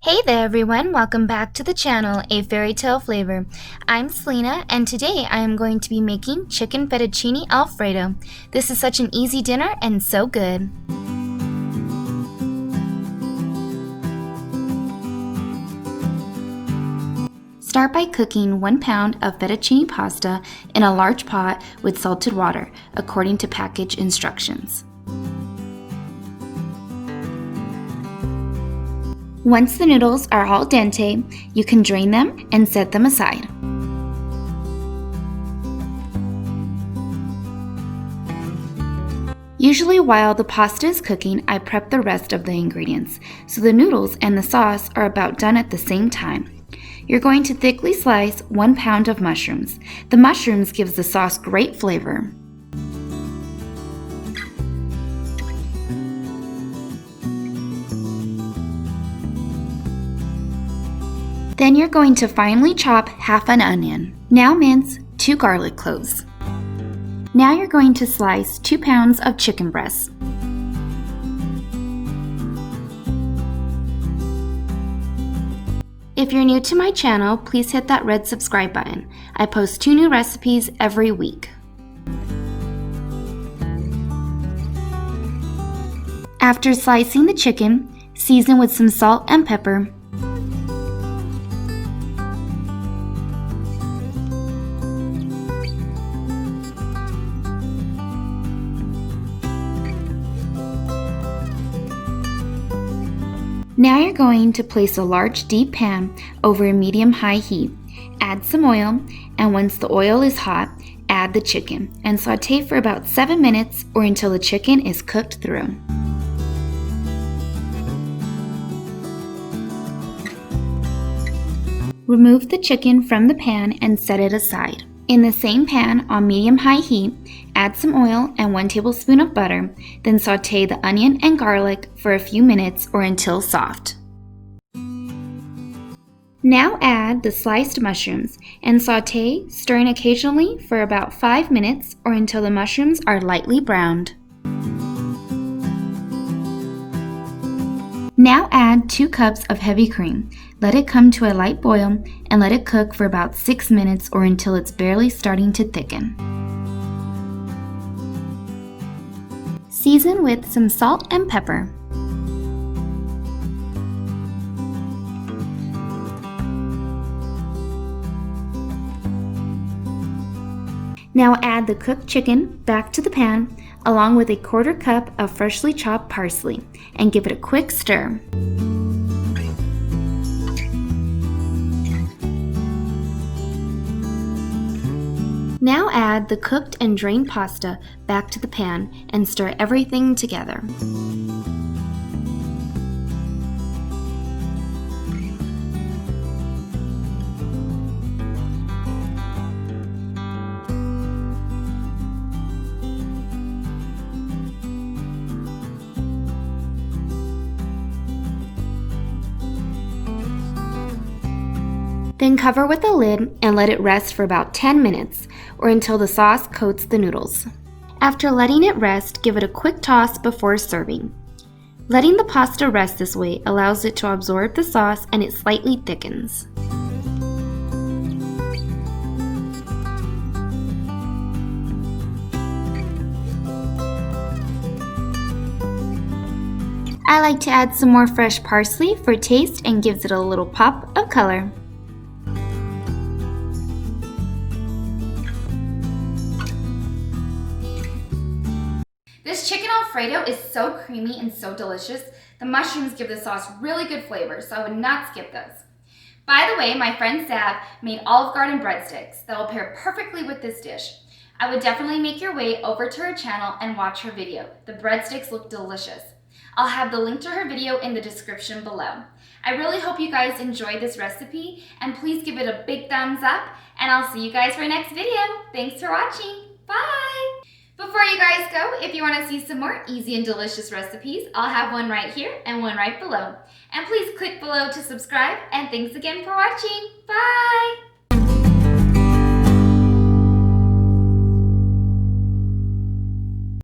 Hey there everyone, welcome back to the channel, A Fairytale Flavor. I'm Celina and today I am going to be making chicken fettuccine alfredo. This is such an easy dinner and so good. Start by cooking 1 pound of fettuccine pasta in a large pot with salted water, according to package instructions. Once the noodles are al dente, you can drain them and set them aside. Usually while the pasta is cooking, I prep the rest of the ingredients, so the noodles and the sauce are about done at the same time. You're going to thickly slice 1 pound of mushrooms. The mushrooms gives the sauce great flavor. Then you're going to finely chop half an onion. Now mince 2 garlic cloves. Now you're going to slice 2 pounds of chicken breasts. If you're new to my channel, please hit that red subscribe button. I post 2 new recipes every week. After slicing the chicken, season with some salt and pepper. Now you're going to place a large deep pan over a medium-high heat. Add some oil, and once the oil is hot, add the chicken and saute for about 7 minutes or until the chicken is cooked through. Remove the chicken from the pan and set it aside. In the same pan on medium-high heat, add some oil and 1 tablespoon of butter, then saute the onion and garlic for a few minutes or until soft. Now add the sliced mushrooms and saute, stirring occasionally for about 5 minutes or until the mushrooms are lightly browned. Now add 2 cups of heavy cream. Let it come to a light boil and let it cook for about 6 minutes or until it's barely starting to thicken. Season with some salt and pepper. Now add the cooked chicken back to the pan along with a 1/4 cup of freshly chopped parsley and give it a quick stir. Now add the cooked and drained pasta back to the pan and stir everything together. Then cover with a lid and let it rest for about 10 minutes or until the sauce coats the noodles. After letting it rest, give it a quick toss before serving. Letting the pasta rest this way allows it to absorb the sauce and it slightly thickens. I like to add some more fresh parsley for taste and gives it a little pop of color. This chicken Alfredo is so creamy and so delicious. The mushrooms give the sauce really good flavor, so I would not skip those. By the way, my friend Sav made Olive Garden breadsticks that will pair perfectly with this dish. I would definitely make your way over to her channel and watch her video. The breadsticks look delicious. I'll have the link to her video in the description below. I really hope you guys enjoyed this recipe, and please give it a big thumbs up, and I'll see you guys for our next video. Thanks for watching. Bye! Before you guys go, if you want to see some more easy and delicious recipes, I'll have one right here and one right below. And please click below to subscribe, and thanks again for watching. Bye!